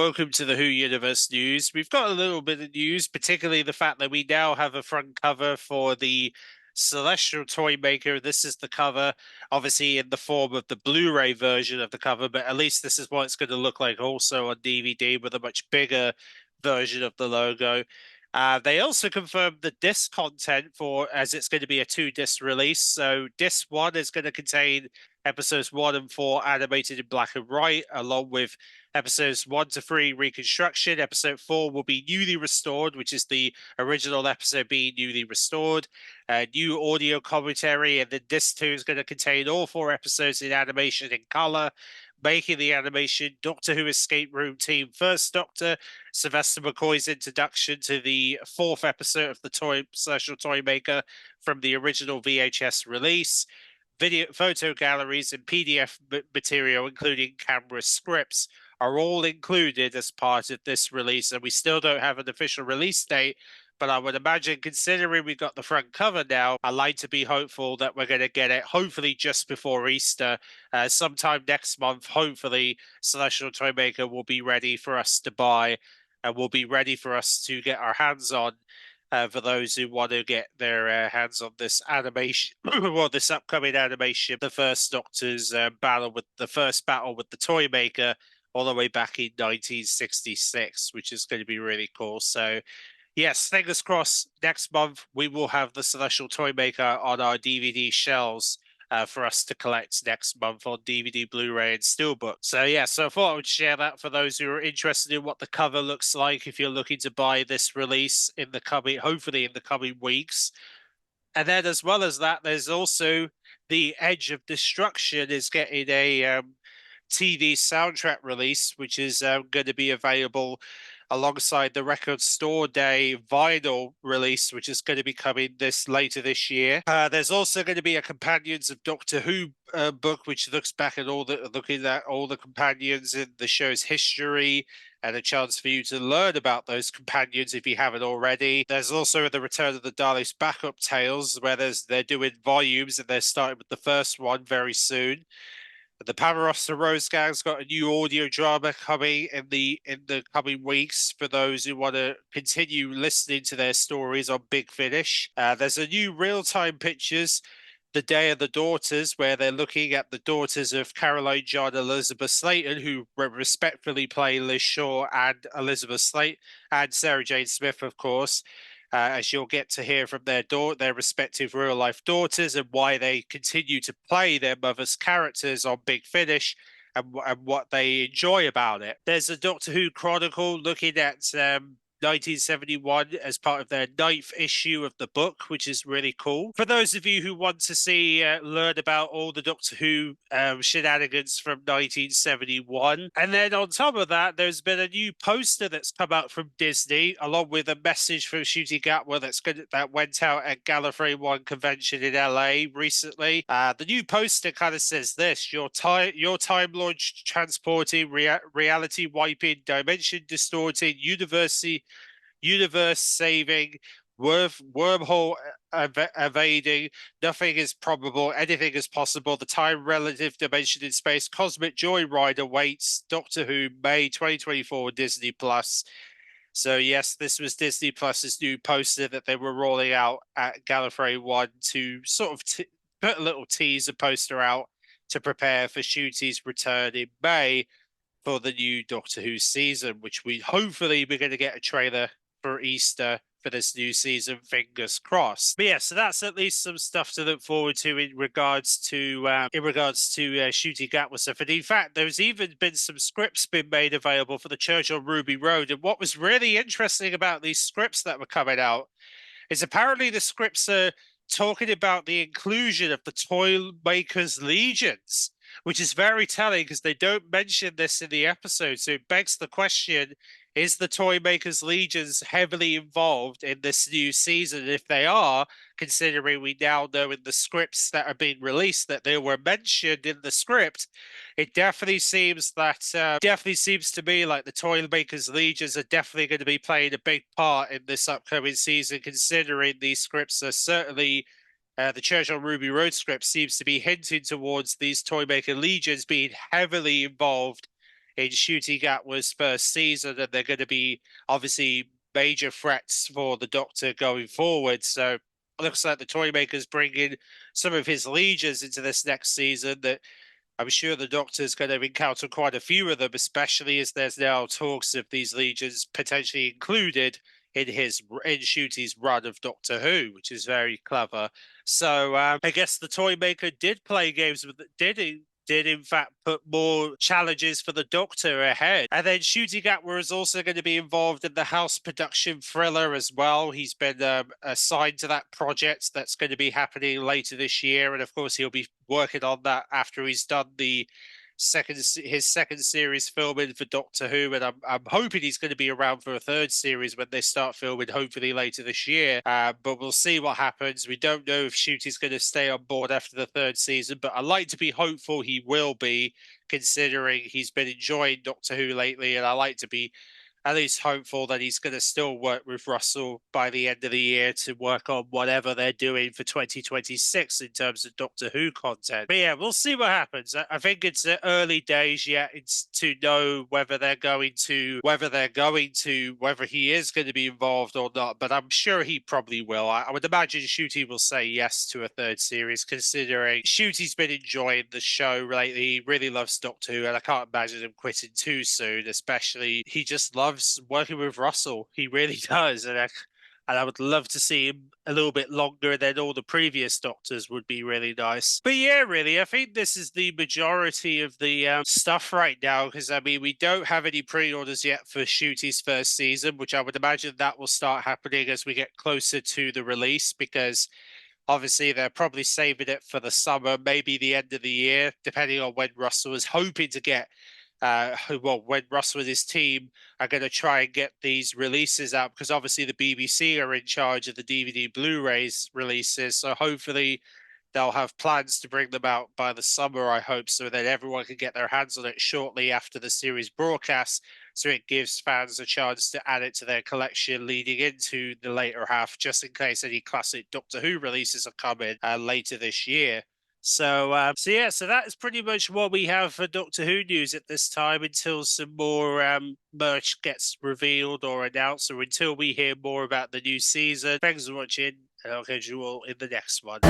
welcome to the Who Universe News. We've got a little bit of news, particularly the fact that we now have a front cover for the Celestial Toymaker. This is the cover, obviously in the form of the Blu-ray version of the cover, but at least this is what it's going to look like also on DVD with a much bigger version of the logo. They also confirmed the disc content as it's going to be a 2-disc release. So disc 1 is going to contain episodes 1 and 4 animated in black and white, along with episodes 1 to 3 reconstruction. Episode 4 will be newly restored, which is the original episode being newly restored. New audio commentary, and then disc 2 is going to contain all 4 episodes in animation in color, making the animation Doctor Who Escape Room Team First Doctor, Sylvester McCoy's introduction to the 4th episode of the Celestial Toymaker from the original VHS release, video, photo galleries, and PDF material, including camera scripts, are all included as part of this release. And we still don't have an official release date, but I would imagine, considering we got the front cover now, I like to be hopeful that we're going to get it hopefully just before Easter, sometime next month. Hopefully, Celestial Toymaker will be ready for us to buy and will be ready for us to get our hands on. For those who want to get their hands on this animation, well, this upcoming animation, the first Doctor's battle with the Toymaker, all the way back in 1966, which is going to be really cool. So, yes, fingers crossed, next month we will have the Celestial Toymaker on our DVD shelves for us to collect next month on DVD, Blu-ray, and Steelbook. So, yeah, so I thought I would share that for those who are interested in what the cover looks like if you're looking to buy this release hopefully in the coming weeks. And then as well as that, there's also the Edge of Destruction is getting a TV soundtrack release, which is going to be available alongside the Record Store Day vinyl release, which is going to be coming later this year. There's also going to be a Companions of Doctor Who book, which looks back at looking at all the companions in the show's history, and a chance for you to learn about those companions if you haven't already. There's also the Return of the Daleks backup tales, where they're doing volumes, and they're starting with the first one very soon. The Pavarotti Rose Gang's got a new audio drama coming in the coming weeks for those who want to continue listening to their stories on Big Finish. There's a new real-time pictures, The Day of the Daughters, where they're looking at the daughters of Caroline, John, and Elizabeth Slayton, who respectfully play Liz Shaw and Elizabeth Slayton, and Sarah Jane Smith, of course. As you'll get to hear from their respective real-life daughters, and why they continue to play their mother's characters on Big Finish, and what they enjoy about it. There's a Doctor Who Chronicle looking at 1971 as part of their 9th issue of the book, which is really cool. For those of you who want to learn about all the Doctor Who shenanigans from 1971. And then on top of that, there's been a new poster that's come out from Disney, along with a message from Ncuti Gatwa that went out at Gallifrey One convention in LA recently. The new poster kind of says this: your time launch transporting, reality wiping, dimension distorting, universe saving, wormhole evading, nothing is probable, anything is possible, the time relative dimension in space, cosmic joyride awaits. Doctor Who, May 2024, Disney Plus. So yes, this was Disney Plus's new poster that they were rolling out at Gallifrey One to sort of put a little teaser poster out to prepare for Ncuti's return in May for the new Doctor Who season, which we're going to get a trailer for Easter for this new season, fingers crossed. But yeah, so that's at least some stuff to look forward to in regards to Ncuti Gatwa stuff. And in fact, there's even been some scripts been made available for the Church on Ruby Road. And what was really interesting about these scripts that were coming out is apparently the scripts are talking about the inclusion of the Toymaker's legions, which is very telling because they don't mention this in the episode. So it begs the question, is the Toymaker's legions heavily involved in this new season? If they are, considering we now know in the scripts that are being released that they were mentioned in the script, it definitely seems to me like the Toymaker's legions are definitely going to be playing a big part in this upcoming season, considering these scripts are certainly the Church on Ruby Road script seems to be hinting towards these Toymaker legions being heavily involved in Ncuti Gatwa's first season, and they're going to be obviously major threats for the Doctor going forward. So it looks like the Toymaker's bringing some of his legions into this next season that I'm sure the Doctor's going to encounter quite a few of them, especially as there's now talks of these legions potentially included in Ncuti's run of Doctor Who, which is very clever. So I guess the Toymaker did play games with did in fact put more challenges for the Doctor ahead. And then Ncuti Gatwa is also going to be involved in the house production thriller as well. He's been assigned to that project that's going to be happening later this year. And of course, he'll be working on that after he's done his second series filming for Doctor Who, and I'm hoping he's going to be around for a third series when they start filming, hopefully later this year. But we'll see what happens. We don't know if Ncuti's going to stay on board after the third season, but I like to be hopeful he will be, considering he's been enjoying Doctor Who lately, and I like to be at least hopeful that he's going to still work with Russell by the end of the year to work on whatever they're doing for 2026 in terms of Doctor Who content. But yeah, we'll see what happens. I think it's early days yet. It's to know whether he is going to be involved or not. But I'm sure he probably will. I would imagine Ncuti will say yes to a third series, considering Ncuti's been enjoying the show lately. He really loves Doctor Who, and I can't imagine him quitting too soon. Especially, he just loves working with Russell. He really does, and I would love to see him a little bit longer than all the previous Doctors would be really nice. But yeah, really, I think this is the majority of the stuff right now, because I mean, we don't have any pre-orders yet for Ncuti's first season, which I would imagine that will start happening as we get closer to the release, because obviously they're probably saving it for the summer, maybe the end of the year, depending on when Russell is hoping to get when Russell and his team are going to try and get these releases out, because obviously the BBC are in charge of the DVD Blu-rays releases. So hopefully they'll have plans to bring them out by the summer, I hope, so that everyone can get their hands on it shortly after the series broadcast. So it gives fans a chance to add it to their collection leading into the later half, just in case any classic Doctor Who releases are coming later this year. So that is pretty much what we have for Doctor Who news at this time, until some more merch gets revealed or announced, or until we hear more about the new season. Thanks for watching, and I'll catch you all in the next one.